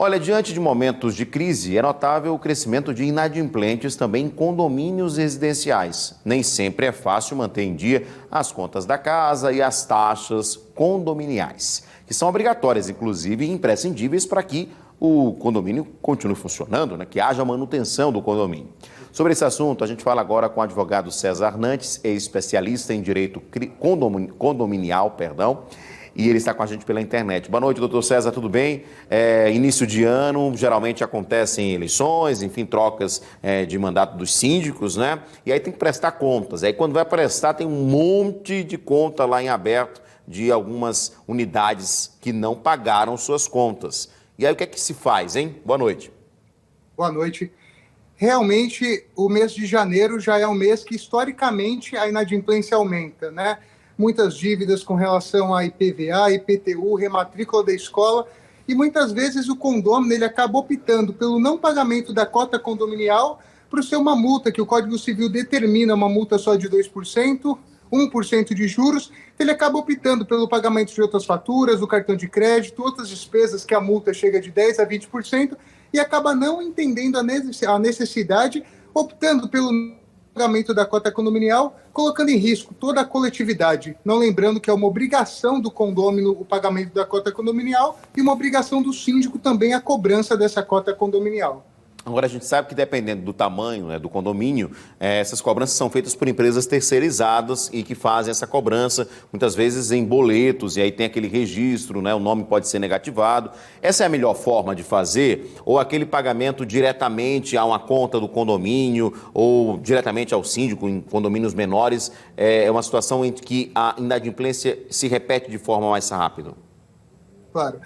Olha, diante de momentos de crise, é notável o crescimento de inadimplentes também em condomínios residenciais. Nem sempre é fácil manter em dia as contas da casa e as taxas condominiais, que são obrigatórias, inclusive, e imprescindíveis para que o condomínio continue funcionando, que haja manutenção do condomínio. Sobre esse assunto, a gente fala agora com o advogado César Nantes, especialista em direito condominial, e ele está com a gente pela internet. Boa noite, doutor César, tudo bem? Início de ano, geralmente acontecem eleições, enfim, trocas de mandato dos síndicos, né? E aí tem que prestar contas. Aí quando vai prestar, tem um monte de conta lá em aberto de algumas unidades que não pagaram suas contas. E aí o que é que se faz, hein? Boa noite. Boa noite. Realmente, o mês de janeiro já é um mês que, historicamente, a inadimplência aumenta, né? Muitas dívidas com relação a IPVA, IPTU, rematrícula da escola, e muitas vezes o condômino ele acaba optando pelo não pagamento da cota condominial por ser uma multa que o Código Civil determina, uma multa só de 2%, 1% de juros, ele acaba optando pelo pagamento de outras faturas, do cartão de crédito, outras despesas que a multa chega de 10% a 20%, e acaba não entendendo a necessidade, optando pelo pagamento da cota condominial, colocando em risco toda a coletividade. Não lembrando que é uma obrigação do condômino o pagamento da cota condominial e uma obrigação do síndico também a cobrança dessa cota condominial. Agora, a gente sabe que dependendo do tamanho do condomínio, essas cobranças são feitas por empresas terceirizadas e que fazem essa cobrança, muitas vezes em boletos, e aí tem aquele registro, o nome pode ser negativado. Essa é a melhor forma de fazer? Ou aquele pagamento diretamente a uma conta do condomínio ou diretamente ao síndico em condomínios menores é uma situação em que a inadimplência se repete de forma mais rápida? Claro.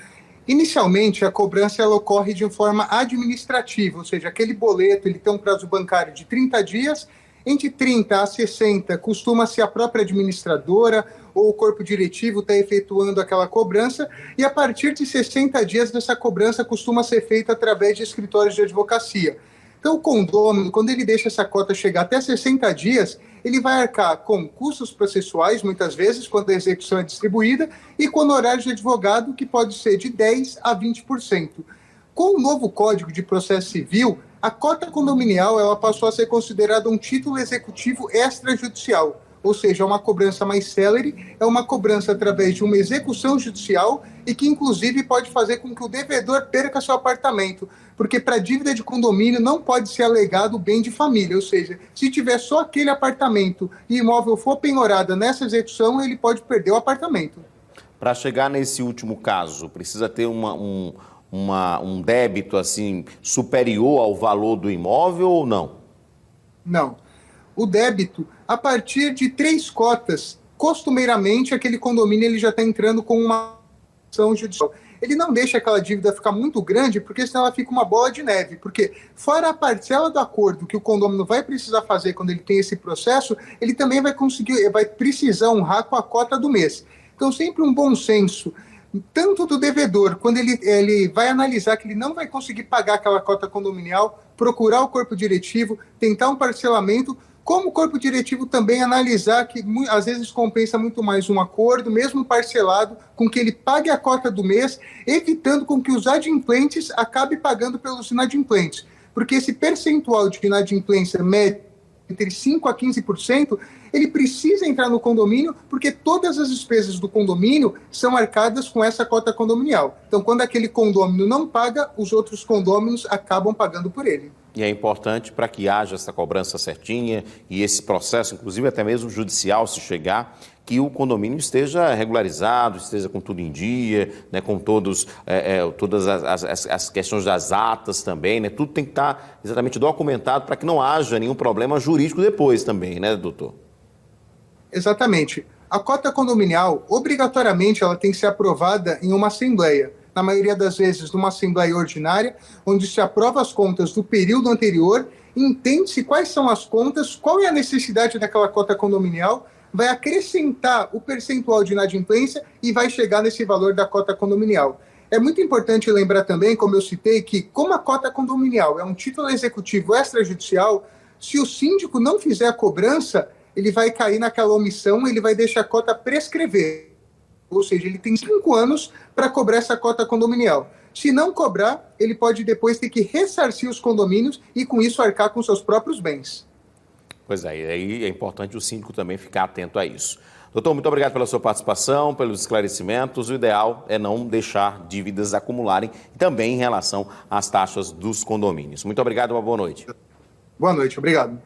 Inicialmente, a cobrança ela ocorre de forma administrativa, ou seja, aquele boleto ele tem um prazo bancário de 30 dias, entre 30 a 60 costuma ser a própria administradora ou o corpo diretivo está efetuando aquela cobrança, e a partir de 60 dias dessa cobrança costuma ser feita através de escritórios de advocacia. Então, o condômino, quando ele deixa essa cota chegar até 60 dias, ele vai arcar com custos processuais, muitas vezes, quando a execução é distribuída, e com honorários de advogado, que pode ser de 10% a 20%. Com o novo Código de Processo Civil, a cota condominial ela passou a ser considerada um título executivo extrajudicial, ou seja, é uma cobrança mais célere, é uma cobrança através de uma execução judicial e que, inclusive, pode fazer com que o devedor perca seu apartamento, porque para dívida de condomínio não pode ser alegado bem de família, ou seja, se tiver só aquele apartamento e o imóvel for penhorado nessa execução, ele pode perder o apartamento. Para chegar nesse último caso, precisa ter um débito assim superior ao valor do imóvel ou não? Não. O débito, a partir de 3 cotas, costumeiramente aquele condomínio ele já está entrando com uma ação judicial. Ele não deixa aquela dívida ficar muito grande, porque senão ela fica uma bola de neve. Porque fora a parcela do acordo que o condômino vai precisar fazer quando ele tem esse processo, ele também vai precisar honrar com a cota do mês. Então, sempre um bom senso, tanto do devedor, quando ele vai analisar que ele não vai conseguir pagar aquela cota condominial, procurar o corpo diretivo, tentar um parcelamento, como o corpo diretivo também analisar que às vezes compensa muito mais um acordo, mesmo parcelado, com que ele pague a cota do mês, evitando com que os adimplentes acabem pagando pelos inadimplentes. Porque esse percentual de inadimplência médio entre 5% a 15%, ele precisa entrar no condomínio porque todas as despesas do condomínio são arcadas com essa cota condominial. Então, quando aquele condômino não paga, os outros condôminos acabam pagando por ele. E é importante para que haja essa cobrança certinha e esse processo, inclusive até mesmo judicial, se chegar, que o condomínio esteja regularizado, esteja com tudo em dia, com todas as questões das atas também, tudo tem que estar exatamente documentado para que não haja nenhum problema jurídico depois também, doutor? Exatamente. A cota condominial, obrigatoriamente, ela tem que ser aprovada em uma assembleia. Na maioria das vezes, numa assembleia ordinária, onde se aprova as contas do período anterior, entende-se quais são as contas, qual é a necessidade daquela cota condominial, vai acrescentar o percentual de inadimplência e vai chegar nesse valor da cota condominial. É muito importante lembrar também, como eu citei, que como a cota condominial é um título executivo extrajudicial, se o síndico não fizer a cobrança, ele vai cair naquela omissão, ele vai deixar a cota prescrever. Ou seja, ele tem 5 anos para cobrar essa cota condominial. Se não cobrar, ele pode depois ter que ressarcir os condomínios e, com isso, arcar com seus próprios bens. Pois é, e aí é importante o síndico também ficar atento a isso. Doutor, muito obrigado pela sua participação, pelos esclarecimentos. O ideal é não deixar dívidas acumularem, também em relação às taxas dos condomínios. Muito obrigado, uma boa noite. Boa noite, obrigado.